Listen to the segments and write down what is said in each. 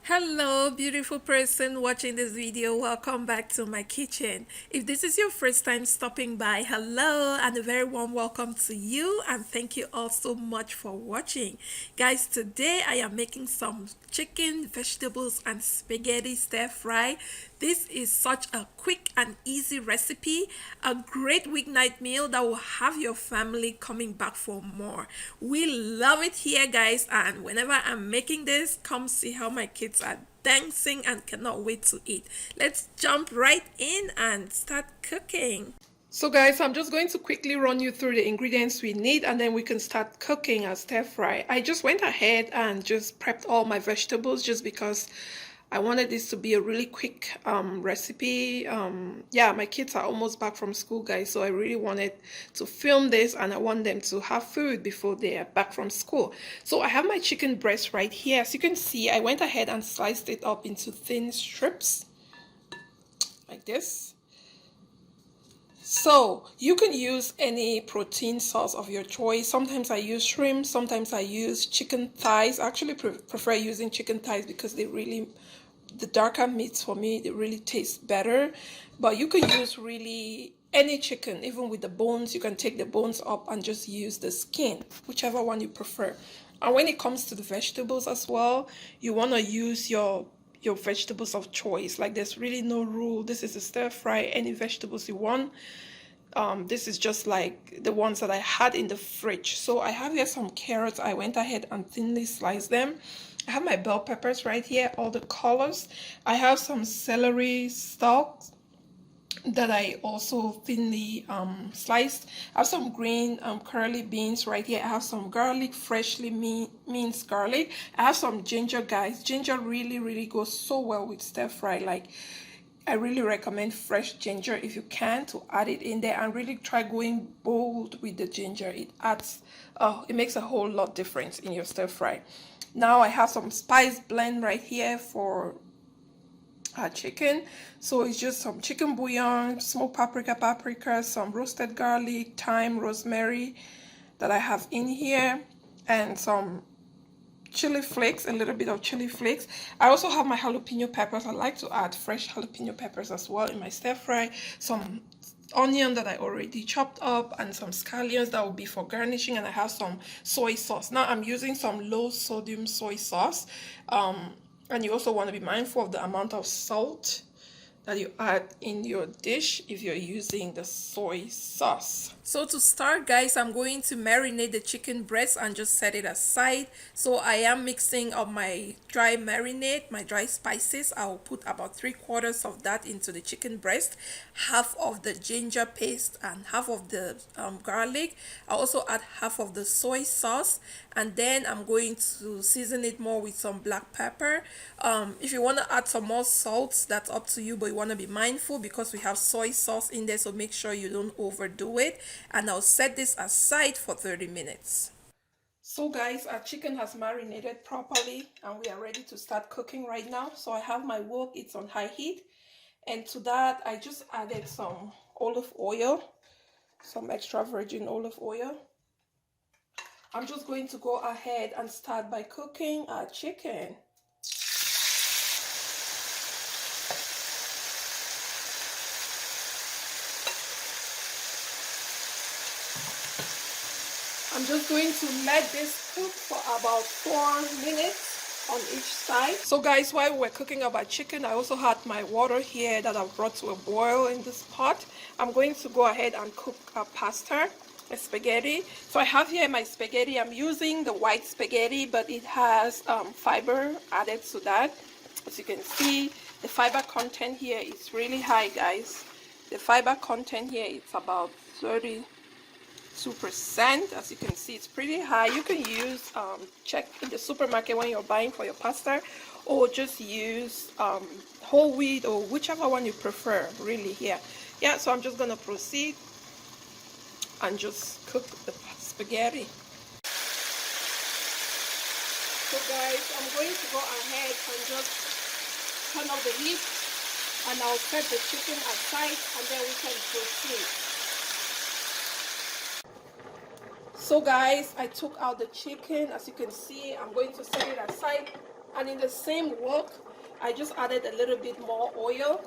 Hello, beautiful person watching this video. Welcome back to my kitchen. If this is your first time stopping by, hello and a very warm welcome to you, and thank you all so much for watching. Guys, today I am making some chicken, vegetables, and spaghetti stir fry. This is such a quick and easy recipe, a great weeknight meal that will have your family coming back for more. We love it here, guys, and whenever I'm making this, come see how my kids are dancing and cannot wait to eat. Let's jump right in and start cooking. So guys, I'm just going to quickly run you through the ingredients we need and then we can start cooking our stir fry. I just went ahead and just prepped all my vegetables just because I wanted this to be a really quick recipe. Yeah, my kids are almost back from school, guys, so I really wanted to film this and I want them to have food before they are back from school. So I have my chicken breast right here. As you can see, I went ahead and sliced it up into thin strips like this. So you can use any protein sauce of your choice. Sometimes I use shrimp, sometimes I use chicken thighs. I actually prefer using chicken thighs because the darker meats for me, they really taste better. But you can use really any chicken, even with the bones. You can take the bones up and just use the skin, whichever one you prefer. And when it comes to the vegetables as well, you want to use your vegetables of choice. Like, there's really no rule. This is a stir fry, any vegetables you want. This is just like the ones that I had in the fridge. So I have here some carrots. I went ahead and thinly sliced them. I have my bell peppers right here, all the colors. I have some celery stalks that I also thinly sliced. I have some green curly beans right here. I have some garlic, freshly minced garlic. I have some ginger, guys. Ginger really goes so well with stir fry. Like, I really recommend fresh ginger if you can, to add it in there, and really try going bold with the ginger. It adds, it makes a whole lot difference in your stir fry. Now I have some spice blend right here for chicken. So it's just some chicken bouillon, smoked paprika, some roasted garlic, thyme, rosemary that I have in here, and some chili flakes, a little bit of chili flakes. I also have my jalapeno peppers. I like to add fresh jalapeno peppers as well in my stir fry. Some onion that I already chopped up, and some scallions that will be for garnishing, and I have some soy sauce. Now I'm using some low sodium soy sauce, and you also want to be mindful of the amount of salt that you add in your dish if you're using the soy sauce. So to start, guys, I'm going to marinate the chicken breast and just set it aside. So I am mixing up my dry marinade, my dry spices. I'll put about 3/4 of that into the chicken breast, half of the ginger paste and half of the garlic. I'll also add half of the soy sauce, and then I'm going to season it more with some black pepper. If you want to add some more salt, that's up to you, but you want to be mindful because we have soy sauce in there, so make sure you don't overdo it. And I'll set this aside for 30 minutes. So guys, our chicken has marinated properly and we are ready to start cooking right now. So I have my wok, it's on high heat, and to that I just added some olive oil, some extra virgin olive oil. I'm just going to go ahead and start by cooking our chicken. I'm just going to let this cook for about 4 minutes on each side. So guys, while we're cooking up our chicken, I also had my water here that I've brought to a boil in this pot. I'm going to go ahead and cook a pasta, a spaghetti. So I have here my spaghetti. I'm using the white spaghetti, but it has fiber added to that. As you can see, the fiber content here is really high, guys. The fiber content here is about 32%. As you can see, it's pretty high. You can use check in the supermarket when you're buying for your pasta, or just use whole wheat, or whichever one you prefer really here. Yeah, so I'm just gonna proceed and just cook the spaghetti. So guys, I'm going to go ahead and just turn off the heat, and I'll set the chicken aside and then we can proceed. So guys, I took out the chicken. As you can see, I'm going to set it aside And in the same wok, I just added a little bit more oil.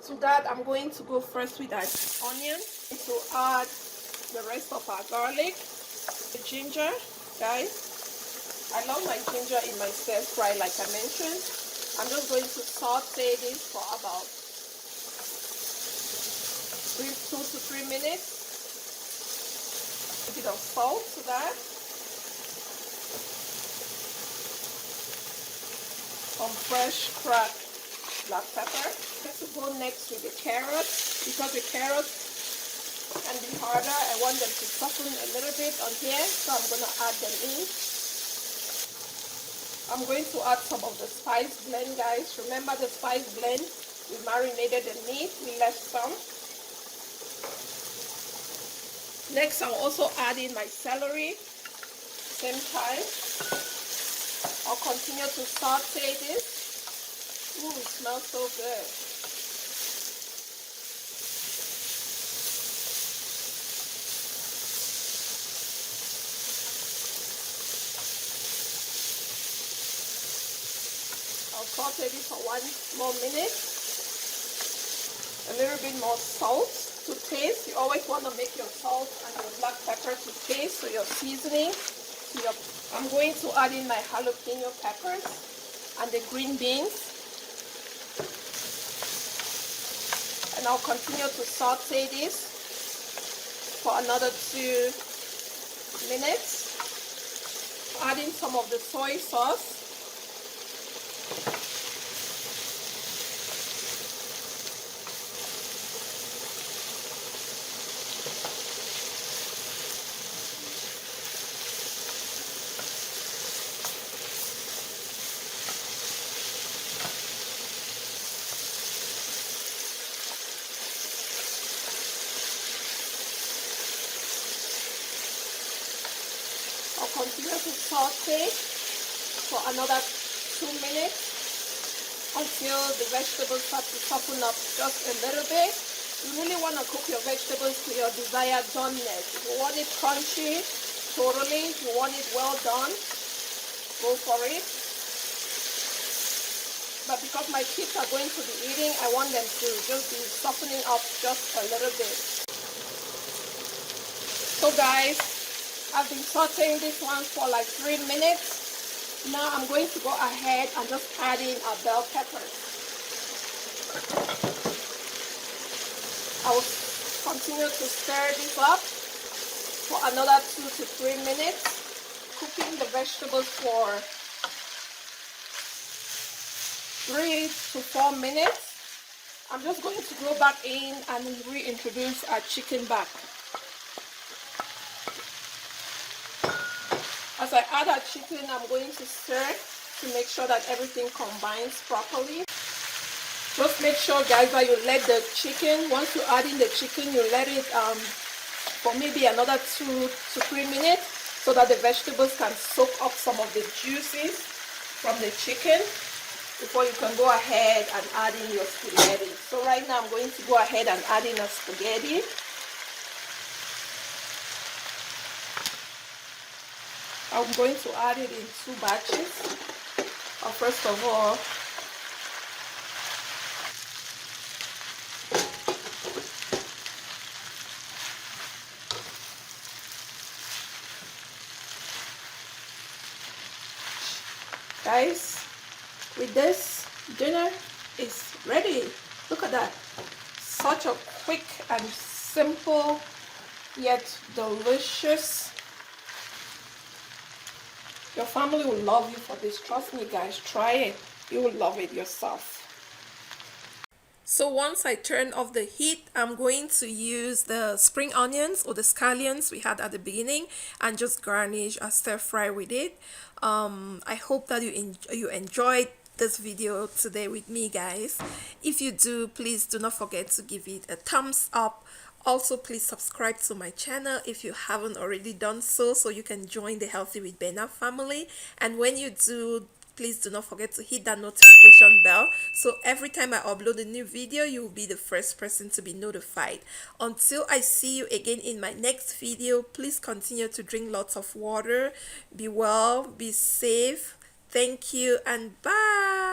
To that, I'm going to go first with that onion, to add the rest of our garlic, the ginger, guys. I love my ginger in my stir fry, like I mentioned. I'm just going to saute this for about 2 to 3 minutes. A bit of salt to that. Some fresh cracked black pepper. Let's go next with the carrots, because the carrots can be harder. I want them to soften a little bit on here, so I'm going to add them in. I'm going to add some of the spice blend, guys. Remember the spice blend? We marinated the meat, we left some. Next, I'll also add in my celery. Same time. I'll continue to saute this. Ooh, it smells so good. I'll saute this for 1 more minute. A little bit more salt to taste. You always want to make your salt and your black pepper to taste, so your seasoning. I'm going to add in my jalapeno peppers and the green beans. And I'll continue to saute this for another 2 minutes. Add in some of the soy sauce. I'll continue to saute for another 2 minutes until the vegetables start to soften up just a little bit. You really want to cook your vegetables to your desired doneness. If you want it crunchy, totally. If you want it well done, go for it. But because my kids are going to be eating, I want them to just be softening up just a little bit. So guys, I've been sauteing this one for like 3 minutes. Now I'm going to go ahead and just add in our bell peppers. I will continue to stir this up for another 2 to 3 minutes, cooking the vegetables for 3 to 4 minutes. I'm just going to go back in and reintroduce our chicken back. As I add our chicken, I'm going to stir to make sure that everything combines properly. Just make sure, guys, that you let the chicken, once you add in the chicken, you let it for maybe another 2 to 3 minutes so that the vegetables can soak up some of the juices from the chicken before you can go ahead and add in your spaghetti. So right now I'm going to go ahead and add in a spaghetti. I'm going to add it in 2 batches. First of all, guys, with this, dinner is ready. Look at that. Such a quick and simple yet delicious. Your family will love you for this. Trust me, guys. Try it. You will love it yourself. So once I turn off the heat, I'm going to use the spring onions or the scallions we had at the beginning and just garnish a stir fry with it. I hope that you enjoyed this video today with me, guys. If you do, please do not forget to give it a thumbs up. Also, please subscribe to my channel if you haven't already done so you can join the Healthy with Bena family. And when you do, please do not forget to hit that notification bell so every time I upload a new video, you will be the first person to be notified. Until I see you again in my next video, please continue to drink lots of water. Be well, be safe. Thank you and bye.